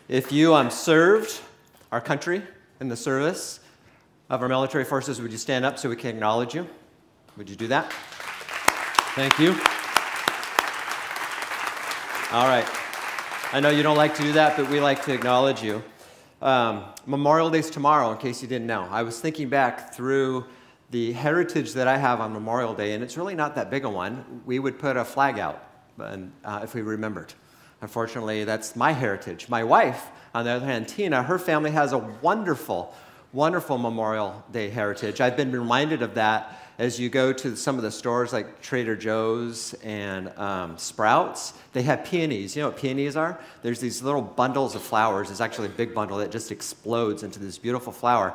If you served our country in the service of our military forces, would you stand up so we can acknowledge you? Would you do that? Thank you. All right. I know you don't like to do that, but we like to acknowledge you. Memorial Day's tomorrow, in case you didn't know. I was thinking back through the heritage that I have on Memorial Day, and it's really not that big a one. We would put a flag out if we remembered. Unfortunately, that's my heritage. My wife, on the other hand, Tina, her family has a wonderful, wonderful Memorial Day heritage. I've been reminded of that as you go to some of the stores like Trader Joe's and Sprouts. They have peonies. You know what peonies are? There's these little bundles of flowers. It's actually a big bundle that just explodes into this beautiful flower.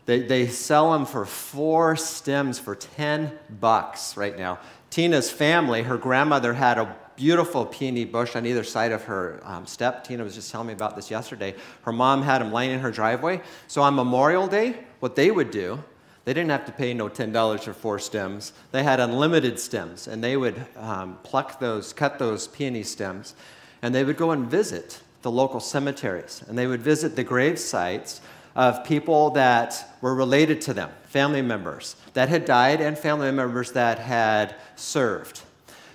They sell them for 4 stems for $10 right now. Tina's family, her grandmother had a beautiful peony bush on either side of her step. Tina was just telling me about this yesterday. Her mom had them laying in her driveway. So on Memorial Day, what they would do, they didn't have to pay no $10 for 4 stems. They had unlimited stems, and they would cut those peony stems, and they would go and visit the local cemeteries, and they would visit the grave sites of people that were related to them, family members that had died and family members that had served.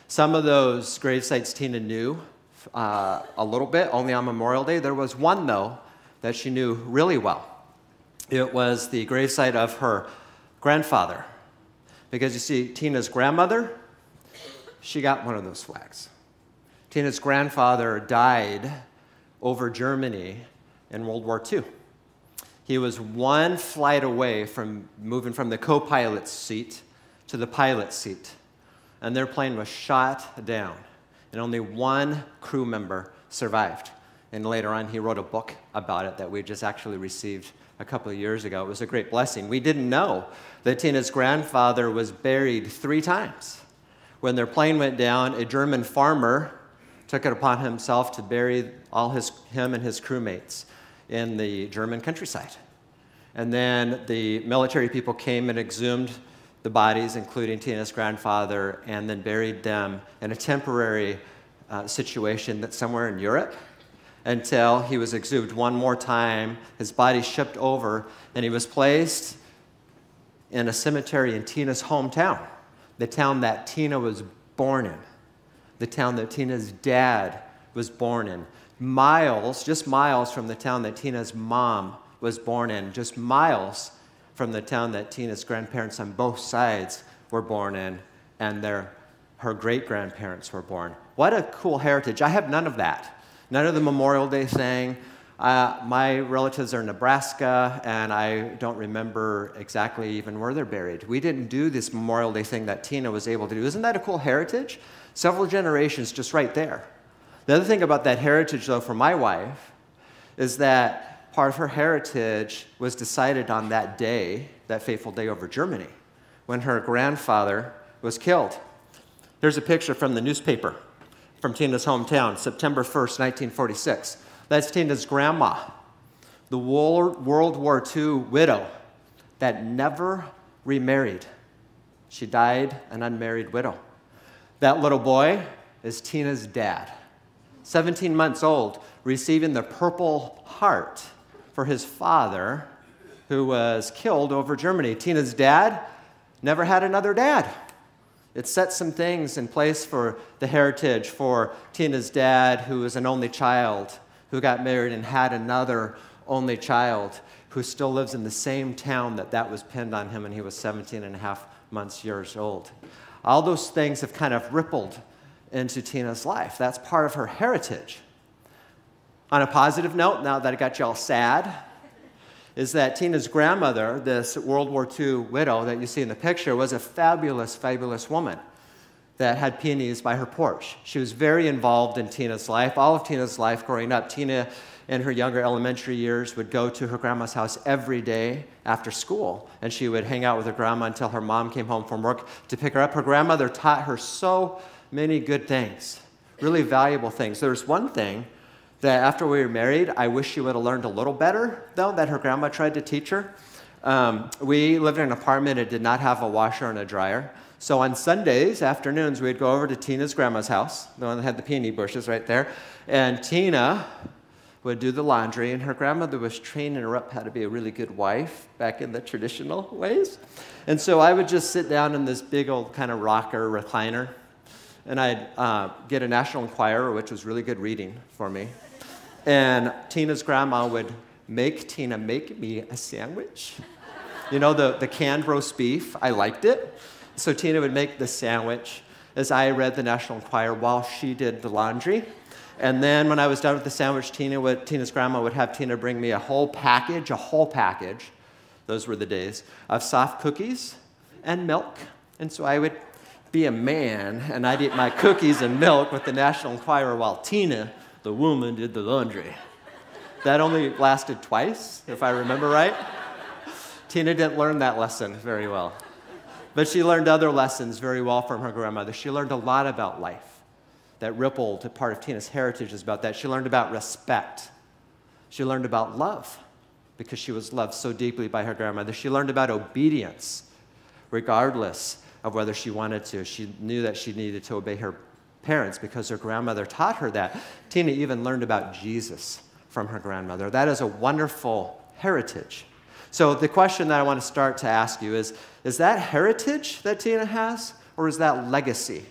Some of those grave sites Tina knew a little bit, only on Memorial Day. There was one, though, that she knew really well. It was the gravesite of her grandfather. Because you see, Tina's grandmother, she got one of those flags. Tina's grandfather died over Germany in World War II. He was one flight away from moving from the co-pilot's seat to the pilot's seat. And their plane was shot down. And only one crew member survived. And later on, he wrote a book about it that we just actually received a couple of years ago. It was a great blessing. We didn't know that Tina's grandfather was buried 3 times. When their plane went down, a German farmer took it upon himself to bury him and his crewmates in the German countryside. And then the military people came and exhumed the bodies, including Tina's grandfather, and then buried them in a temporary situation that's somewhere in Europe until he was exhumed one more time, his body shipped over, and he was placed in a cemetery in Tina's hometown, the town that Tina was born in, the town that Tina's dad was born in, just miles from the town that Tina's mom was born in, just miles from the town that Tina's grandparents on both sides were born in, and her great-grandparents were born. What a cool heritage. I have none of that. None of the Memorial Day thing. My relatives are in Nebraska, and I don't remember exactly even where they're buried. We didn't do this Memorial Day thing that Tina was able to do. Isn't that a cool heritage? Several generations just right there. The other thing about that heritage, though, for my wife, is that part of her heritage was decided on that day, that fateful day over Germany, when her grandfather was killed. Here's a picture from the newspaper from Tina's hometown, September 1st, 1946. That's Tina's grandma, the World War II widow that never remarried. She died an unmarried widow. That little boy is Tina's dad, 17 months old, receiving the Purple Heart for his father, who was killed over Germany. Tina's dad never had another dad. It set some things in place for the heritage for Tina's dad, who was an only child, who got married and had another only child, who still lives in the same town that was pinned on him when he was 17 and a half years old. All those things have kind of rippled into Tina's life. That's part of her heritage. On a positive note, now that I got you all sad, is that Tina's grandmother, this World War II widow that you see in the picture, was a fabulous, fabulous woman that had peonies by her porch. She was very involved in Tina's life, all of Tina's life growing up. Tina, in her younger elementary years, would go to her grandma's house every day after school, and she would hang out with her grandma until her mom came home from work to pick her up. Her grandmother taught her so many good things, really valuable things. There's one thing that after we were married, I wish she would have learned a little better, though, that her grandma tried to teach her. We lived in an apartment. It did not have a washer and a dryer. So on Sundays, afternoons, we'd go over to Tina's grandma's house, the one that had the peony bushes right there, and Tina would do the laundry, and her grandmother was training her up how to be a really good wife back in the traditional ways. And so I would just sit down in this big old kind of rocker recliner, and I'd get a National Enquirer, which was really good reading for me. And Tina's grandma would make Tina make me a sandwich. You know, the canned roast beef, I liked it. So Tina would make the sandwich as I read the National Enquirer while she did the laundry. And then when I was done with the sandwich, Tina's grandma would have Tina bring me a whole package, those were the days, of soft cookies and milk. And so I would be a man, and I'd eat my cookies and milk with the National Enquirer while Tina, the woman, did the laundry. That only lasted twice, if I remember right. Tina didn't learn that lesson very well. But she learned other lessons very well from her grandmother. She learned a lot about life. That rippled part of Tina's heritage is about that. She learned about respect. She learned about love because she was loved so deeply by her grandmother. She learned about obedience regardless of whether she wanted to. She knew that she needed to obey her parents because her grandmother taught her that. Tina even learned about Jesus from her grandmother. That is a wonderful heritage. So the question that I want to start to ask you is that heritage that Tina has, or is that legacy?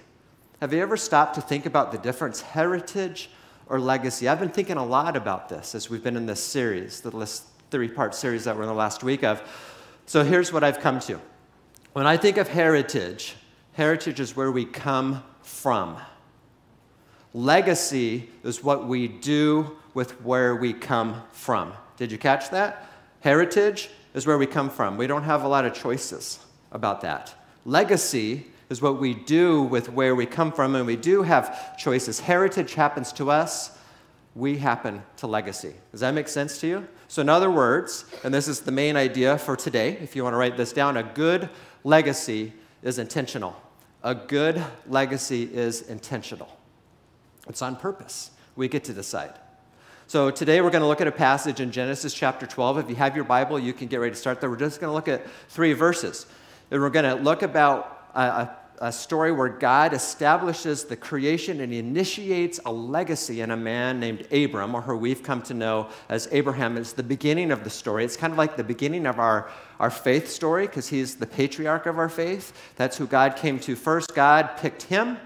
Have you ever stopped to think about the difference, heritage or legacy? I've been thinking a lot about this as we've been in this series, the 3-part series that we're in the last week of. So here's what I've come to. When I think of heritage, heritage is where we come from. Legacy is what we do with where we come from. Did you catch that? Heritage is where we come from. We don't have a lot of choices about that. Legacy is what we do with where we come from, and we do have choices. Heritage happens to us. We happen to legacy. Does that make sense to you? So in other words, and this is the main idea for today, if you want to write this down, a good legacy is intentional. A good legacy is intentional. It's on purpose. We get to decide. So today we're going to look at a passage in Genesis chapter 12. If you have your Bible, you can get ready to start there. We're just going to look at 3 verses. And we're going to look about a story where God establishes the creation and he initiates a legacy in a man named Abram, or who we've come to know as Abraham. It's the beginning of the story. It's kind of like the beginning of our faith story because he's the patriarch of our faith. That's who God came to first. God picked him.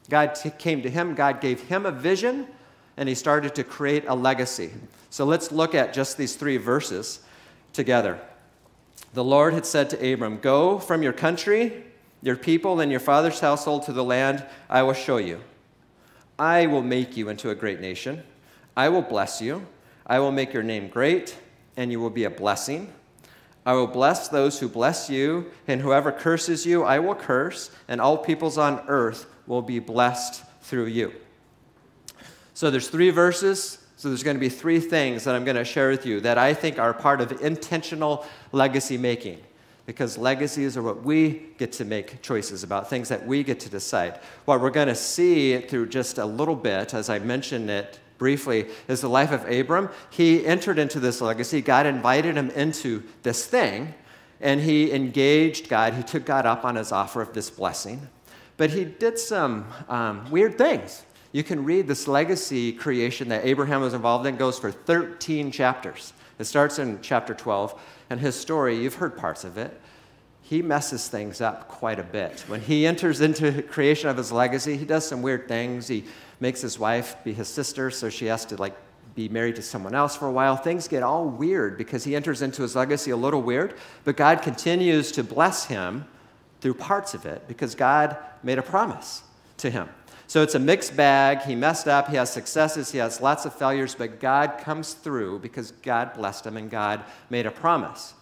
God came to him. God gave him a vision, and he started to create a legacy. So let's look at just these 3 verses together. The Lord had said to Abram, "Go from your country, your people, and your father's household to the land I will show you. I will make you into a great nation. I will bless you. I will make your name great, and you will be a blessing. I will bless those who bless you, and whoever curses you, I will curse, and all peoples on earth will be blessed through you." So there's 3 verses. So there's going to be 3 things that I'm going to share with you that I think are part of intentional legacy making. Because legacies are what we get to make choices about, things that we get to decide. What we're going to see through just a little bit, as I mentioned it briefly, is the life of Abram. He entered into this legacy. God invited him into this thing, and he engaged God. He took God up on his offer of this blessing. But he did some weird things. You can read this legacy creation that Abraham was involved in. It goes for 13 chapters. It starts in chapter 12, and his story, you've heard parts of it, he messes things up quite a bit. When he enters into the creation of his legacy, he does some weird things. He makes his wife be his sister, so she has to be married to someone else for a while. Things get all weird because he enters into his legacy a little weird, but God continues to bless him through parts of it because God made a promise to him. So it's a mixed bag. He messed up. He has successes. He has lots of failures, but God comes through because God blessed him and God made a promise.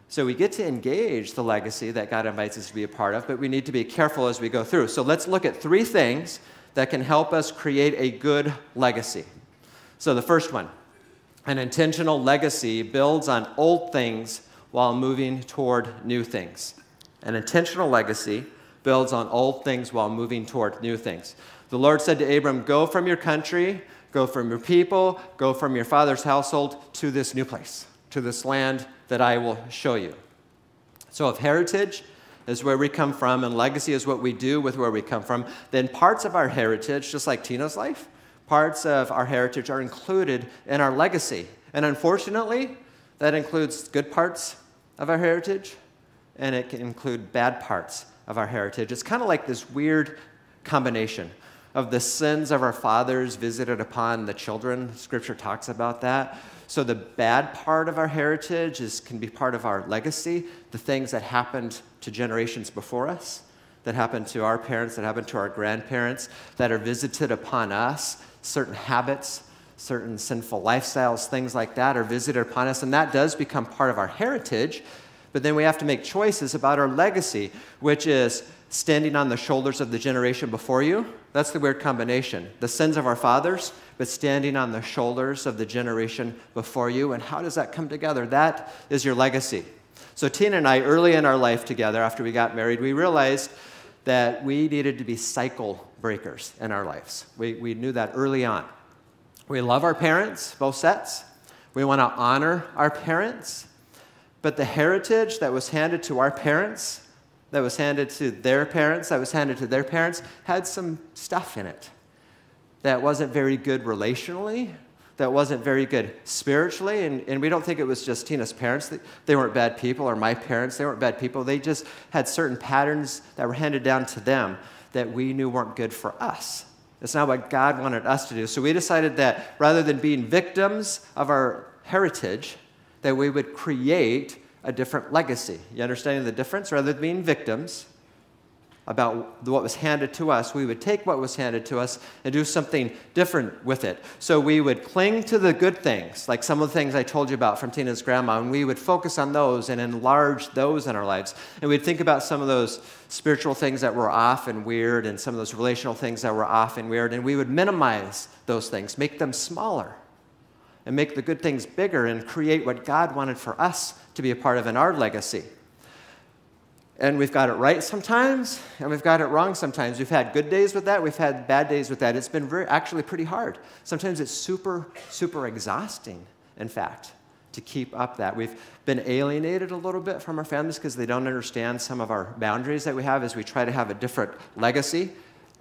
So we get to engage the legacy that God invites us to be a part of, but we need to be careful as we go through. So let's look at 3 things that can help us create a good legacy. So the first one, an intentional legacy builds on old things while moving toward new things. An intentional legacy builds on old things while moving toward new things. The Lord said to Abram, "Go from your country, go from your people, go from your father's household to this new place, to this land that I will show you." So if heritage is where we come from and legacy is what we do with where we come from, then parts of our heritage, just like Tina's life, parts of our heritage are included in our legacy. And unfortunately, that includes good parts of our heritage, and it can include bad parts of our heritage. It's kind of like this weird combination of the sins of our fathers visited upon the children. Scripture talks about that. So the bad part of our heritage can be part of our legacy, the things that happened to generations before us, that happened to our parents, that happened to our grandparents, that are visited upon us. Certain habits, certain sinful lifestyles, things like that are visited upon us, and that does become part of our heritage. But then we have to make choices about our legacy, which is standing on the shoulders of the generation before you. That's the weird combination. The sins of our fathers, but standing on the shoulders of the generation before you. And how does that come together? That is your legacy. So Tina and I, early in our life together, after we got married, we realized that we needed to be cycle breakers in our lives. We knew that early on. We love our parents, both sets. We want to honor our parents. But the heritage that was handed to our parents, that was handed to their parents, that was handed to their parents, had some stuff in it that wasn't very good relationally, that wasn't very good spiritually, and we don't think it was just Tina's parents. They weren't bad people, or my parents, they weren't bad people. They just had certain patterns that were handed down to them that we knew weren't good for us. It's not what God wanted us to do. So we decided that rather than being victims of our heritage, that we would create a different legacy. You understanding the difference? Rather than being victims about what was handed to us, we would take what was handed to us and do something different with it. So we would cling to the good things, like some of the things I told you about from Tina's grandma, and we would focus on those and enlarge those in our lives. And we'd think about some of those spiritual things that were off and weird, and some of those relational things that were off and weird, and we would minimize those things, make them smaller, and make the good things bigger, and create what God wanted for us to be a part of in our legacy. And we've got it right sometimes, and we've got it wrong sometimes. We've had good days with that. We've had bad days with that. It's been actually pretty hard. Sometimes it's super, super exhausting, in fact, to keep up that. We've been alienated a little bit from our families because they don't understand some of our boundaries that we have as we try to have a different legacy.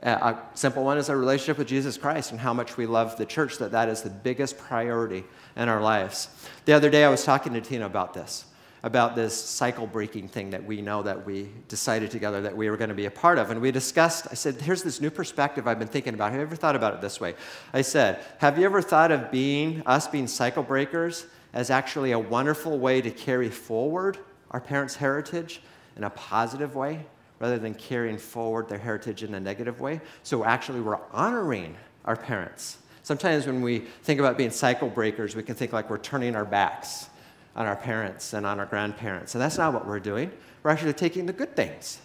A simple one is our relationship with Jesus Christ and how much we love the church, that is the biggest priority in our lives. The other day I was talking to Tina about this cycle breaking thing that we know that we decided together that we were going to be a part of. And we discussed, I said, here's this new perspective I've been thinking about. Have you ever thought about it this way? I said, have you ever thought of us being cycle breakers as actually a wonderful way to carry forward our parents' heritage in a positive way, rather than carrying forward their heritage in a negative way? So actually we're honoring our parents. Sometimes when we think about being cycle breakers, we can think like we're turning our backs on our parents and on our grandparents. And that's not what we're doing. We're actually taking the good things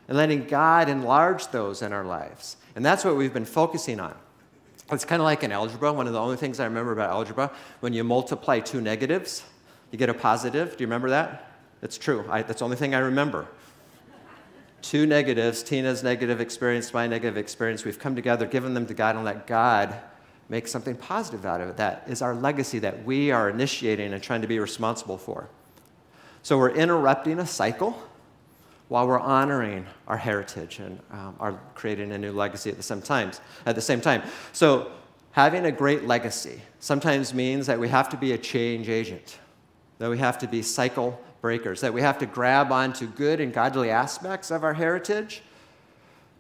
and letting God enlarge those in our lives. And that's what we've been focusing on. It's kind of like in algebra. One of the only things I remember about algebra, when you multiply two negatives, you get a positive. Do you remember that? It's true. That's the only thing I remember. Two negatives, Tina's negative experience, my negative experience, we've come together, given them to God, and let God make something positive out of it. That is our legacy that we are initiating and trying to be responsible for. So we're interrupting a cycle while we're honoring our heritage and are creating a new legacy at the same time. So having a great legacy sometimes means that we have to be a change agent, that we have to be cycle breakers, that we have to grab onto good and godly aspects of our heritage,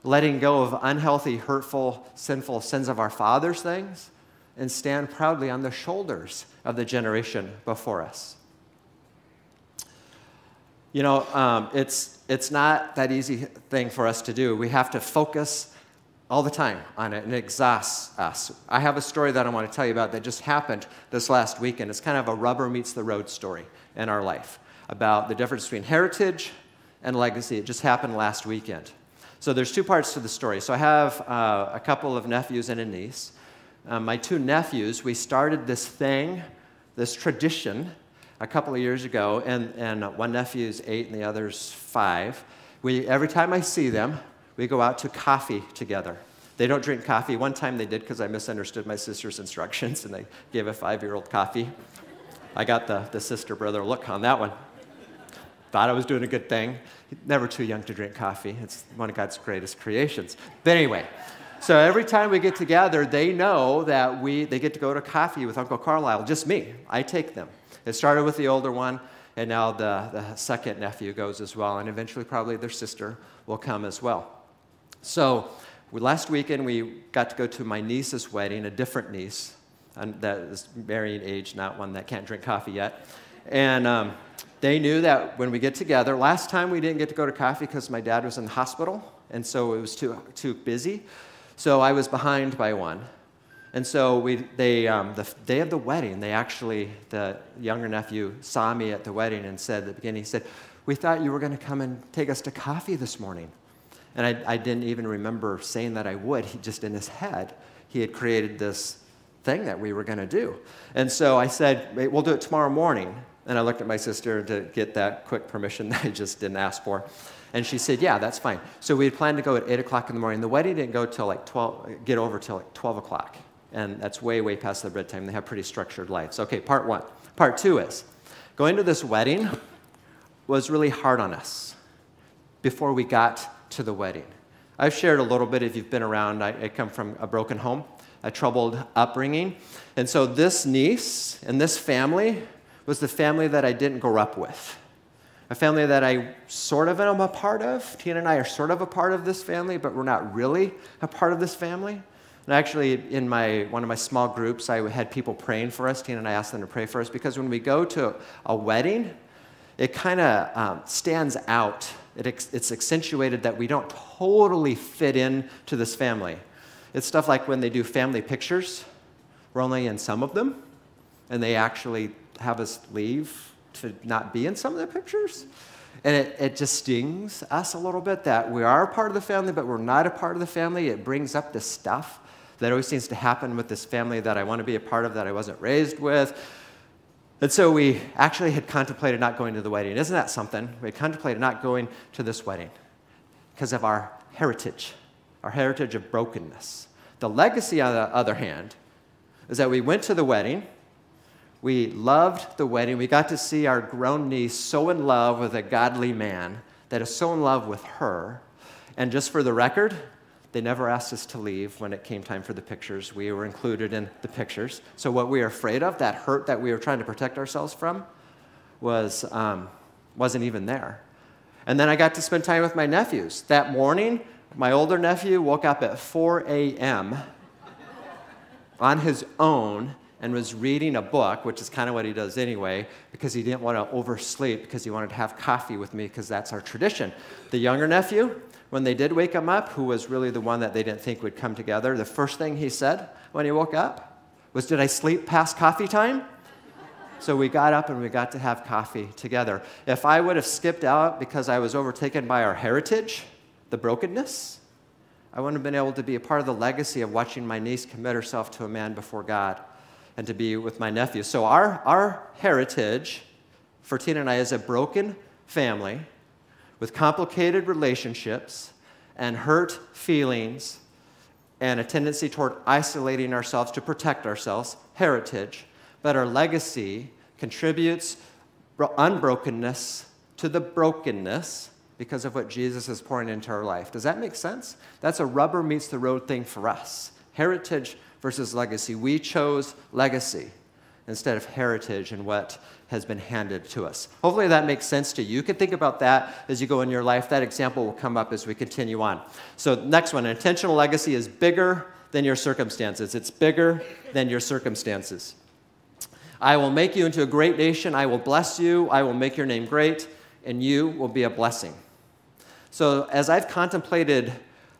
letting go of unhealthy, hurtful, sinful sins of our fathers' things, and stand proudly on the shoulders of the generation before us. You know, it's not that easy thing for us to do. We have to focus all the time on it, and it exhausts us. I have a story that I want to tell you about that just happened this last weekend. It's kind of a rubber meets the road story in our life about the difference between heritage and legacy. It just happened last weekend. So there's two parts to the story. So I have a couple of nephews and a niece. My two nephews, we started this tradition a couple of years ago, and one nephew is 8 and the other's 5. Every time I see them, we go out to coffee together. They don't drink coffee. One time they did because I misunderstood my sister's instructions, and they gave a 5-year-old coffee. I got the sister-brother look on that one. Thought I was doing a good thing. Never too young to drink coffee. It's one of God's greatest creations. But anyway, So every time we get together, they know that they get to go to coffee with Uncle Carlisle. Just me. I take them. It started with the older one, and now the second nephew goes as well, and eventually probably their sister will come as well. So last weekend, we got to go to my niece's wedding, a different niece that is marrying age, not one that can't drink coffee yet. And they knew that when we get together, last time we didn't get to go to coffee because my dad was in the hospital, and so it was too busy. So I was behind by one. And so the day of the wedding, the younger nephew saw me at the wedding and said at the beginning, he said, "We thought you were going to come and take us to coffee this morning." And I didn't even remember saying that I would. He just in his head, he had created this thing that we were going to do. And so I said, "We'll do it tomorrow morning." And I looked at my sister to get that quick permission that I just didn't ask for. And she said, "Yeah, that's fine." So we had planned to go at 8 o'clock in the morning. The wedding didn't go till get over till 12 o'clock. And that's way, way past their bedtime. They have pretty structured lives. Okay, part one. Part two is, going to this wedding was really hard on us before we got to the wedding. I've shared a little bit if you've been around. I come from a broken home, a troubled upbringing. And so this niece and this family was the family that I didn't grow up with. A family that I sort of am a part of. Tina and I are sort of a part of this family, but we're not really a part of this family. And actually, in one of my small groups, I had people praying for us. Tina and I asked them to pray for us because when we go to a wedding, it kind of stands out. It's accentuated that we don't totally fit in to this family. It's stuff like when they do family pictures. We're only in some of them, and they actually have us leave to not be in some of the pictures. And it just stings us a little bit that we are a part of the family, but we're not a part of the family. It brings up this stuff that always seems to happen with this family that I want to be a part of that I wasn't raised with. And so we actually had contemplated not going to the wedding. Isn't that something? We had contemplated not going to this wedding because of our heritage of brokenness. The legacy, on the other hand, is that we went to the wedding. We loved the wedding. We got to see our grown niece so in love with a godly man that is so in love with her. And just for the record, they never asked us to leave when it came time for the pictures. We were included in the pictures. So what we were afraid of, that hurt that we were trying to protect ourselves from, wasn't even there. And then I got to spend time with my nephews. That morning, my older nephew woke up at 4 a.m. on his own and was reading a book, which is kind of what he does anyway, because he didn't want to oversleep, because he wanted to have coffee with me, because that's our tradition. The younger nephew, when they did wake him up, who was really the one that they didn't think would come together, the first thing he said when he woke up was, "Did I sleep past coffee time?" So we got up and we got to have coffee together. If I would have skipped out because I was overtaken by our heritage, the brokenness, I wouldn't have been able to be a part of the legacy of watching my niece commit herself to a man before God and to be with my nephew. So our heritage for Tina and I is a broken family with complicated relationships and hurt feelings and a tendency toward isolating ourselves to protect ourselves, heritage. But our legacy contributes unbrokenness to the brokenness because of what Jesus is pouring into our life. Does that make sense? That's a rubber meets the road thing for us. Heritage versus legacy. We chose legacy instead of heritage and what has been handed to us. Hopefully that makes sense to you. You can think about that as you go in your life. That example will come up as we continue on. So next one, an intentional legacy is bigger than your circumstances. It's bigger than your circumstances. I will make you into a great nation. I will bless you. I will make your name great, and you will be a blessing. So as I've contemplated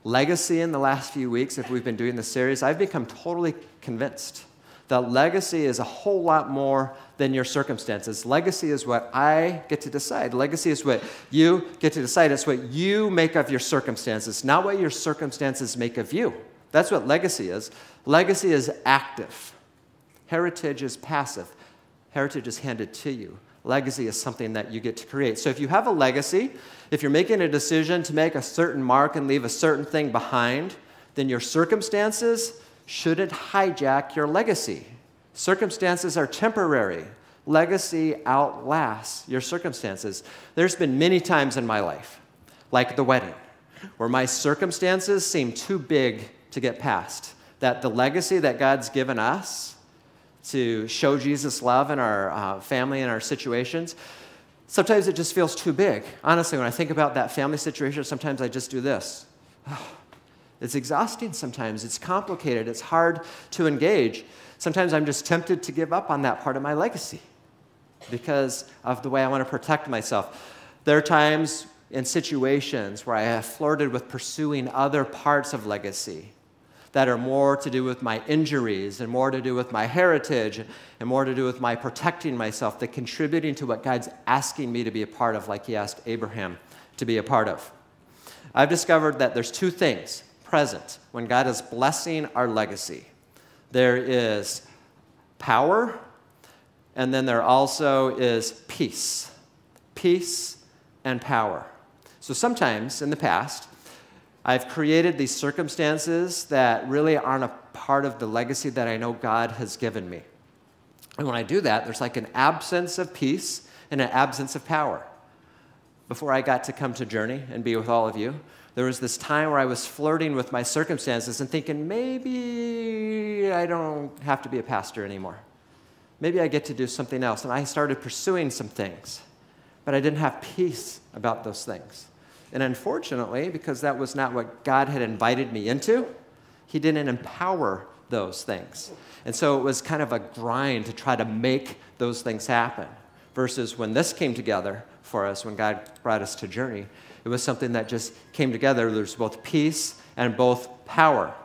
legacy in the last few weeks, if we've been doing this series, I've become totally convinced that legacy is a whole lot more than your circumstances. Legacy is what I get to decide. Legacy is what you get to decide. It's what you make of your circumstances, not what your circumstances make of you. That's what legacy is. Legacy is active. Heritage is passive. Heritage is handed to you. Legacy is something that you get to create. So if you have a legacy, if you're making a decision to make a certain mark and leave a certain thing behind, then your circumstances shouldn't hijack your legacy. Circumstances are temporary. Legacy outlasts your circumstances. There's been many times in my life, like the wedding, where my circumstances seemed too big to get past. That the legacy that God's given us to show Jesus' love in our family and our situations, sometimes it just feels too big. Honestly, when I think about that family situation, sometimes I just do this. It's exhausting sometimes. It's complicated. It's hard to engage. Sometimes I'm just tempted to give up on that part of my legacy because of the way I want to protect myself. There are times in situations where I have flirted with pursuing other parts of legacy that are more to do with my injuries and more to do with my heritage and more to do with my protecting myself than contributing to what God's asking me to be a part of, like he asked Abraham to be a part of. I've discovered that there's two things present when God is blessing our legacy. There is power, and then there also is peace. Peace and power. So sometimes in the past, I've created these circumstances that really aren't a part of the legacy that I know God has given me. And when I do that, there's like an absence of peace and an absence of power. Before I got to come to Journey and be with all of you, there was this time where I was flirting with my circumstances and thinking, maybe I don't have to be a pastor anymore. Maybe I get to do something else. And I started pursuing some things, but I didn't have peace about those things. And unfortunately, because that was not what God had invited me into, he didn't empower those things. And so it was kind of a grind to try to make those things happen. Versus when this came together for us, when God brought us to Journey, it was something that just came together. There's both peace and both power.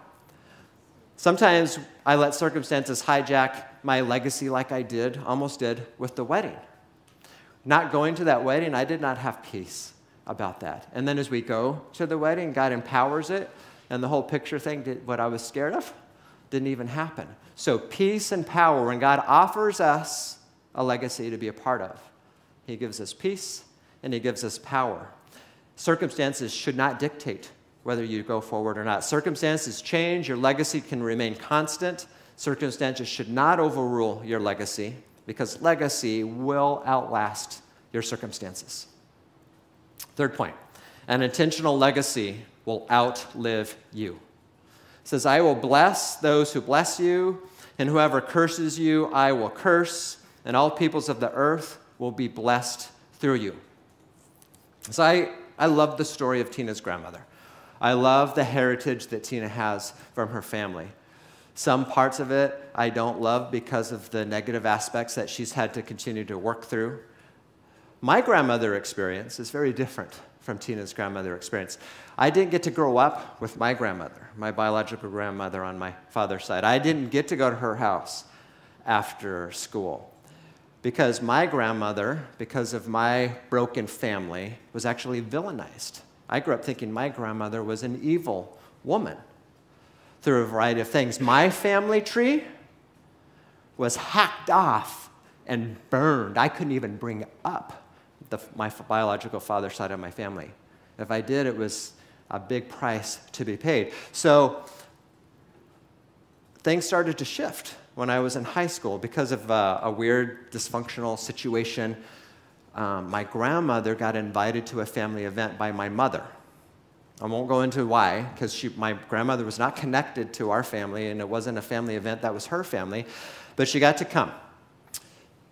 Sometimes I let circumstances hijack my legacy like I almost did with the wedding. Not going to that wedding, I did not have peace about that. And then as we go to the wedding, God empowers it, and the whole picture thing, what I was scared of, didn't even happen. So peace and power, when God offers us a legacy to be a part of, he gives us peace and he gives us power. Circumstances should not dictate whether you go forward or not. Circumstances change, your legacy can remain constant. Circumstances should not overrule your legacy because legacy will outlast your circumstances. Third point, an intentional legacy will outlive you. It says, I will bless those who bless you, and whoever curses you, I will curse, and all peoples of the earth will be blessed through you. So I love the story of Tina's grandmother. I love the heritage that Tina has from her family. Some parts of it I don't love because of the negative aspects that she's had to continue to work through. My grandmother experience is very different from Tina's grandmother experience. I didn't get to grow up with my grandmother, my biological grandmother on my father's side. I didn't get to go to her house after school because my grandmother, because of my broken family, was actually villainized. I grew up thinking my grandmother was an evil woman through a variety of things. My family tree was hacked off and burned. I couldn't even bring up my biological father's side of my family. If I did, it was a big price to be paid. So things started to shift when I was in high school because of a weird dysfunctional situation. My grandmother got invited to a family event by my mother. I won't go into why, because my grandmother was not connected to our family, and it wasn't a family event, that was her family, but she got to come.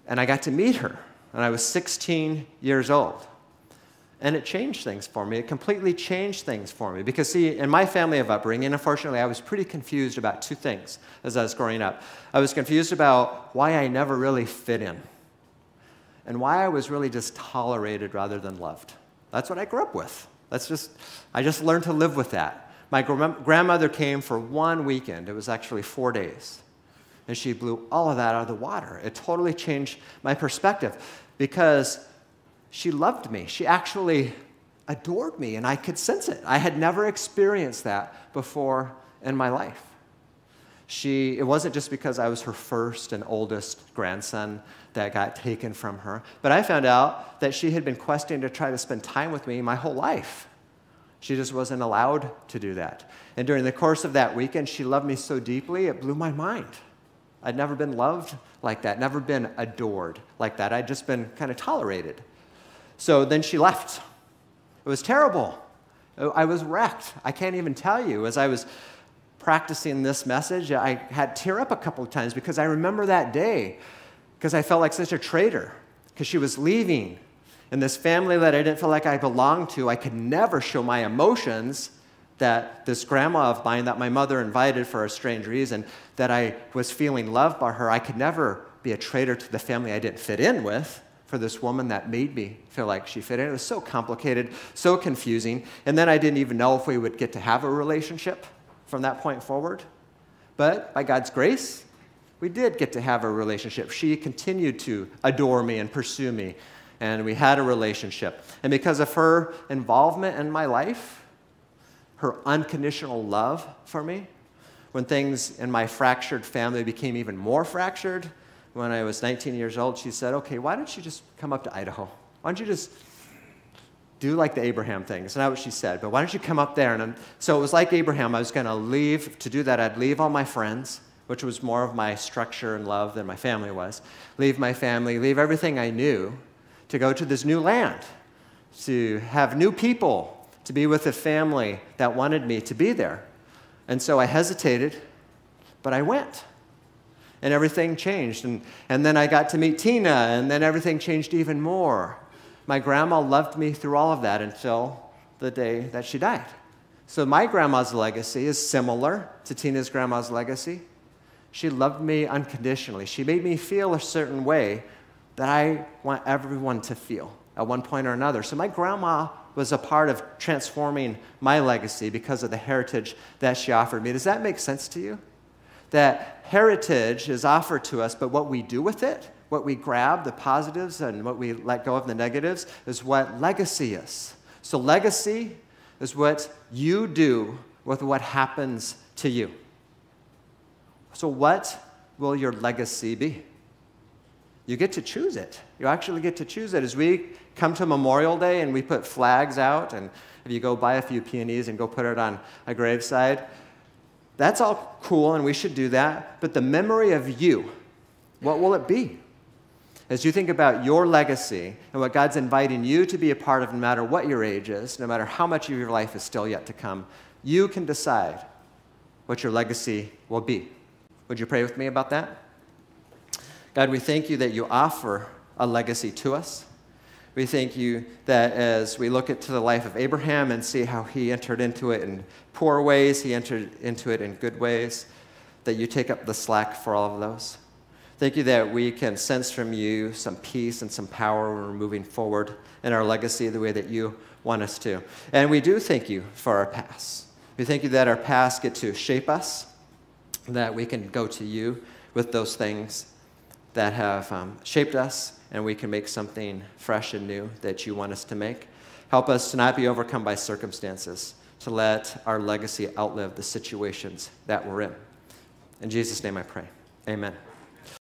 And I got to meet her, and I was 16 years old. And it changed things for me. It completely changed things for me. Because, see, in my family of upbringing, unfortunately, I was pretty confused about two things as I was growing up. I was confused about why I never really fit in, and why I was really just tolerated rather than loved. That's what I grew up with. I just learned to live with that. My grandmother came for one weekend. It was actually 4 days. And she blew all of that out of the water. It totally changed my perspective because she loved me. She actually adored me, and I could sense it. I had never experienced that before in my life. It wasn't just because I was her first and oldest grandson that got taken from her, but I found out that she had been questing to try to spend time with me my whole life. She just wasn't allowed to do that. And during the course of that weekend, she loved me so deeply, it blew my mind. I'd never been loved like that, never been adored like that. I'd just been kind of tolerated. So then she left. It was terrible. I was wrecked. I can't even tell you. As I was practicing this message, I had to tear up a couple of times because I remember that day because I felt like such a traitor because she was leaving. And this family that I didn't feel like I belonged to, I could never show my emotions that this grandma of mine that my mother invited for a strange reason, that I was feeling loved by her. I could never be a traitor to the family I didn't fit in with for this woman that made me feel like she fit in. It was so complicated, so confusing. And then I didn't even know if we would get to have a relationship from that point forward. But by God's grace, we did get to have a relationship. She continued to adore me and pursue me, and we had a relationship. And because of her involvement in my life, her unconditional love for me, when things in my fractured family became even more fractured, when I was 19 years old, she said, okay, why don't you just come up to Idaho? Why don't you just do like the Abraham thing? It's not what she said, but why don't you come up there? And so it was like Abraham. I was going to leave. To do that, I'd leave all my friends, which was more of my structure and love than my family was. Leave my family, leave everything I knew to go to this new land, to have new people, to be with a family that wanted me to be there. And so I hesitated, but I went. And everything changed. And then I got to meet Tina, and then everything changed even more. My grandma loved me through all of that until the day that she died. So my grandma's legacy is similar to Tina's grandma's legacy. She loved me unconditionally. She made me feel a certain way that I want everyone to feel at one point or another. So my grandma was a part of transforming my legacy because of the heritage that she offered me. Does that make sense to you? That heritage is offered to us, but what we do with it, what we grab, the positives, and what we let go of the negatives, is what legacy is. So legacy is what you do with what happens to you. So what will your legacy be? You get to choose it. You actually get to choose it. As we come to Memorial Day and we put flags out, and if you go buy a few peonies and go put it on a graveside, that's all cool, and we should do that. But the memory of you, what will it be? As you think about your legacy and what God's inviting you to be a part of, no matter what your age is, no matter how much of your life is still yet to come, you can decide what your legacy will be. Would you pray with me about that? God, we thank you that you offer a legacy to us. We thank you that as we look into the life of Abraham and see how he entered into it in poor ways, he entered into it in good ways, that you take up the slack for all of those. Thank you that we can sense from you some peace and some power when we're moving forward in our legacy the way that you want us to. And we do thank you for our past. We thank you that our past get to shape us, that we can go to you with those things that have shaped us, and we can make something fresh and new that you want us to make. Help us to not be overcome by circumstances, to let our legacy outlive the situations that we're in. In Jesus' name I pray. Amen.